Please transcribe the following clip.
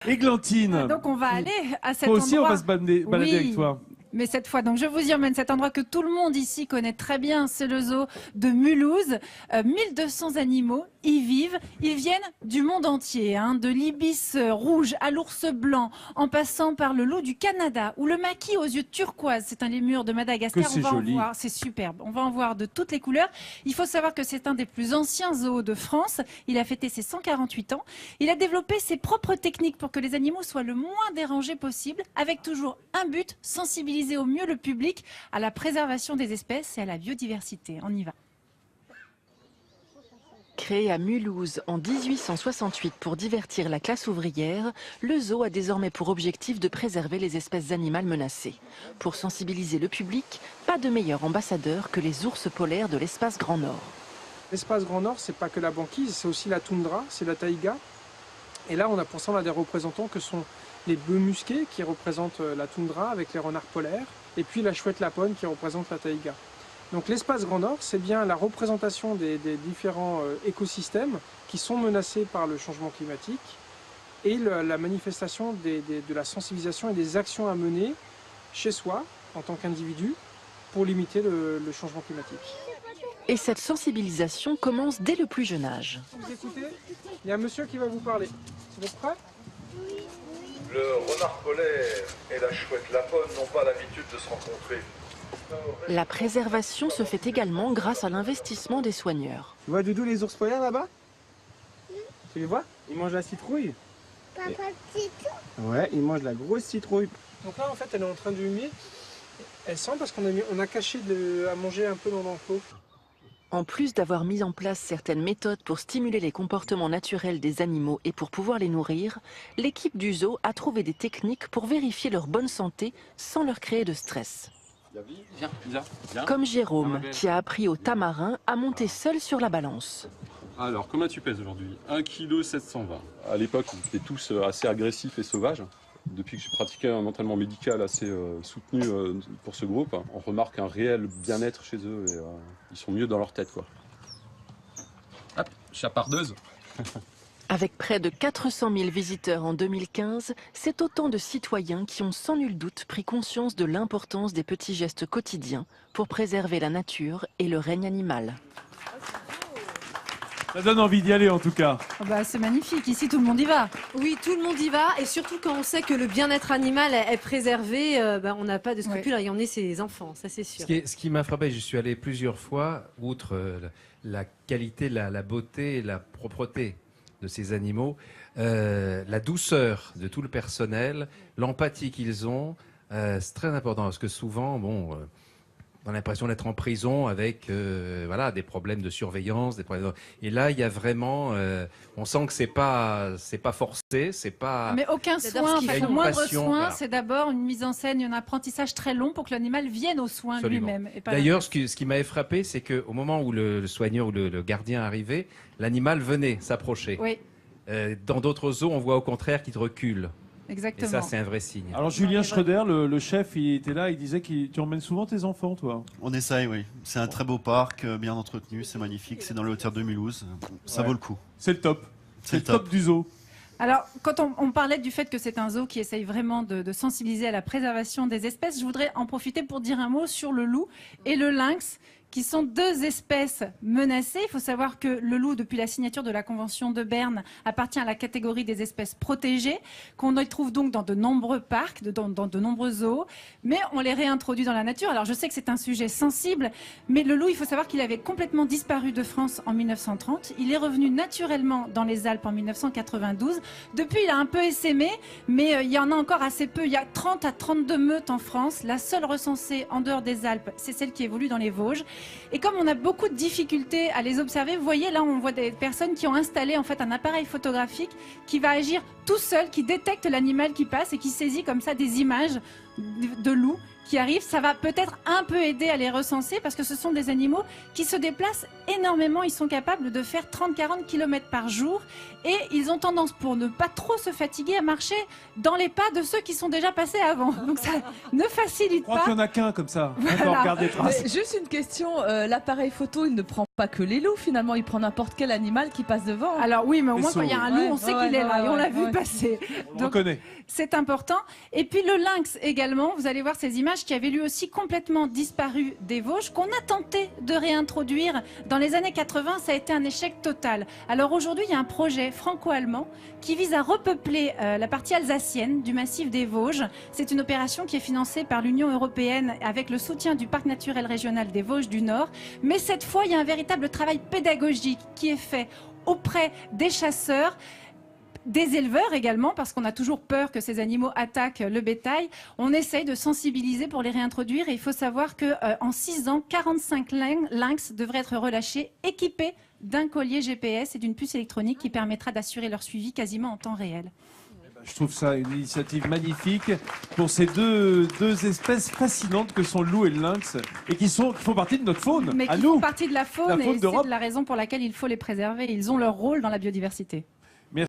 Églantine, Donc on va aller à cet toi endroit. aussi on va se balader Oui. avec toi. Mais cette fois, donc je vous y emmène cet endroit que tout le monde ici connaît très bien, c'est le zoo de Mulhouse. 1200 animaux y vivent. Ils viennent du monde entier, hein, de l'ibis rouge à l'ours blanc, en passant par le loup du Canada ou le maquis aux yeux turquoise. C'est un lémur de Madagascar. Que c'est On va joli. en voir, c'est superbe. On va en voir de toutes les couleurs. Il faut savoir que c'est un des plus anciens zoos de France. Il a fêté ses 148 ans. Il a développé ses propres techniques pour que les animaux soient le moins dérangés possible, avec toujours un but, sensibiliser au mieux le public à la préservation des espèces et à la biodiversité. On y va. Créé à Mulhouse en 1868 pour divertir la classe ouvrière, le zoo a désormais pour objectif de préserver les espèces animales menacées. Pour sensibiliser le public, pas de meilleur ambassadeur que les ours polaires de l'espace Grand Nord. L'espace Grand Nord, c'est pas que la banquise, c'est aussi la toundra, c'est la taïga. Et là, pour ça, on a des représentants que sont les bœufs musqués qui représentent la toundra avec les renards polaires, et puis la chouette lapone qui représente la taïga. Donc l'espace Grand Nord, c'est bien la représentation des différents écosystèmes qui sont menacés par le changement climatique et la manifestation de la sensibilisation et des actions à mener chez soi, en tant qu'individu, pour limiter le changement climatique. Et cette sensibilisation commence dès le plus jeune âge. Vous écoutez, il y a un monsieur qui va vous parler. Vous êtes prêts ? Le renard polaire et la chouette lapone n'ont pas l'habitude de se rencontrer. La préservation se fait également grâce à l'investissement des soigneurs. Tu vois Doudou les ours polaires là-bas? Tu les vois? Ils mangent la citrouille. Papa citrouille. Ouais, ils mangent la grosse citrouille. Donc là, en fait, elle est en train de humer. Elle sent parce qu'on a caché à manger un peu dans l'enclos. En plus d'avoir mis en place certaines méthodes pour stimuler les comportements naturels des animaux et pour pouvoir les nourrir, l'équipe du zoo a trouvé des techniques pour vérifier leur bonne santé sans leur créer de stress. Viens. Comme Jérôme, qui a appris au tamarin à monter seul sur la balance. Alors, combien tu pèses aujourd'hui? 1 kg 720. À l'époque, on était tous assez agressifs et sauvages. Depuis que j'ai pratiqué un entraînement médical assez soutenu pour ce groupe, on remarque un réel bien-être chez eux et ils sont mieux dans leur tête, quoi. Hop, chapardeuse. Avec près de 400 000 visiteurs en 2015, c'est autant de citoyens qui ont sans nul doute pris conscience de l'importance des petits gestes quotidiens pour préserver la nature et le règne animal. Ça donne envie d'y aller en tout cas. Oh bah, c'est magnifique, ici tout le monde y va. Oui, tout le monde y va, et surtout quand on sait que le bien-être animal est préservé, on n'a pas de scrupules à y emmener ses enfants, ça c'est sûr. Ce qui m'a frappé, je suis allé plusieurs fois, outre la qualité, la beauté et la propreté de ces animaux, la douceur de tout le personnel, l'empathie qu'ils ont, c'est très important, parce que souvent, on a l'impression d'être en prison avec voilà, des problèmes de surveillance. Et là, il y a vraiment... on sent que c'est pas forcé, c'est pas... Mais aucun soin, en fait, le moindre soin, c'est d'abord une mise en scène, un apprentissage très long pour que l'animal vienne aux soins lui-même. D'ailleurs, ce qui m'avait frappé, c'est qu'au moment où le soigneur ou le gardien arrivait, l'animal venait s'approcher. Oui. Dans d'autres zoos, on voit au contraire qu'il recule. Exactement. Et ça, c'est un vrai signe. Alors Julien Schröder, le chef, il était là, il disait que tu emmènes souvent tes enfants, toi. On essaye, oui. C'est un très beau parc, bien entretenu, c'est magnifique, c'est dans le Hautes-Terres de Mulhouse. Ça vaut le coup. C'est le top. C'est le top du zoo. Alors, quand on parlait du fait que c'est un zoo qui essaye vraiment de sensibiliser à la préservation des espèces, je voudrais en profiter pour dire un mot sur le loup et le lynx, qui sont deux espèces menacées. Il faut savoir que le loup, depuis la signature de la Convention de Berne, appartient à la catégorie des espèces protégées, qu'on y trouve donc dans de nombreux parcs, dans de nombreux zoos, mais on les réintroduit dans la nature. Alors je sais que c'est un sujet sensible, mais le loup, il faut savoir qu'il avait complètement disparu de France en 1930. Il est revenu naturellement dans les Alpes en 1992. Depuis, il a un peu essaimé, mais il y en a encore assez peu. Il y a 30 à 32 meutes en France. La seule recensée en dehors des Alpes, c'est celle qui évolue dans les Vosges. Et comme on a beaucoup de difficultés à les observer, vous voyez là on voit des personnes qui ont installé en fait un appareil photographique qui va agir tout seul, qui détecte l'animal qui passe et qui saisit comme ça des images de loups qui arrivent. Ça va peut-être un peu aider à les recenser parce que ce sont des animaux qui se déplacent énormément. Ils sont capables de faire 30-40 km par jour et ils ont tendance, pour ne pas trop se fatiguer, à marcher dans les pas de ceux qui sont déjà passés avant. Donc ça ne facilite pas. Je crois qu'il n'y en a qu'un comme ça. Voilà. On peut en regarder des traces. Juste une question, l'appareil photo, il ne prend pas que les loups finalement, il prend n'importe quel animal qui passe devant. Alors oui, mais au moins quand il y a un loup, on sait qu'il est là et on l'a vu ouais. passer. On le connaît. C'est important. Et puis le lynx également, vous allez voir ces images qui avaient lui aussi complètement disparu des Vosges, qu'on a tenté de réintroduire dans les années 80, ça a été un échec total. Alors aujourd'hui, il y a un projet franco-allemand qui vise à repeupler la partie alsacienne du massif des Vosges. C'est une opération qui est financée par l'Union européenne avec le soutien du Parc naturel régional des Vosges du Nord. Mais cette fois, il y a un véritable travail pédagogique qui est fait auprès des chasseurs, des éleveurs également, parce qu'on a toujours peur que ces animaux attaquent le bétail. On essaye de sensibiliser pour les réintroduire et il faut savoir qu'en 6 ans, 45 lynx devraient être relâchés, équipés d'un collier GPS et d'une puce électronique qui permettra d'assurer leur suivi quasiment en temps réel. Je trouve ça une initiative magnifique pour ces deux espèces fascinantes que sont le loup et le lynx et qui font partie de notre faune. Mais à qui nous. font partie de la faune et d'Europe. c'est la raison pour laquelle il faut les préserver. Ils ont leur rôle dans la biodiversité.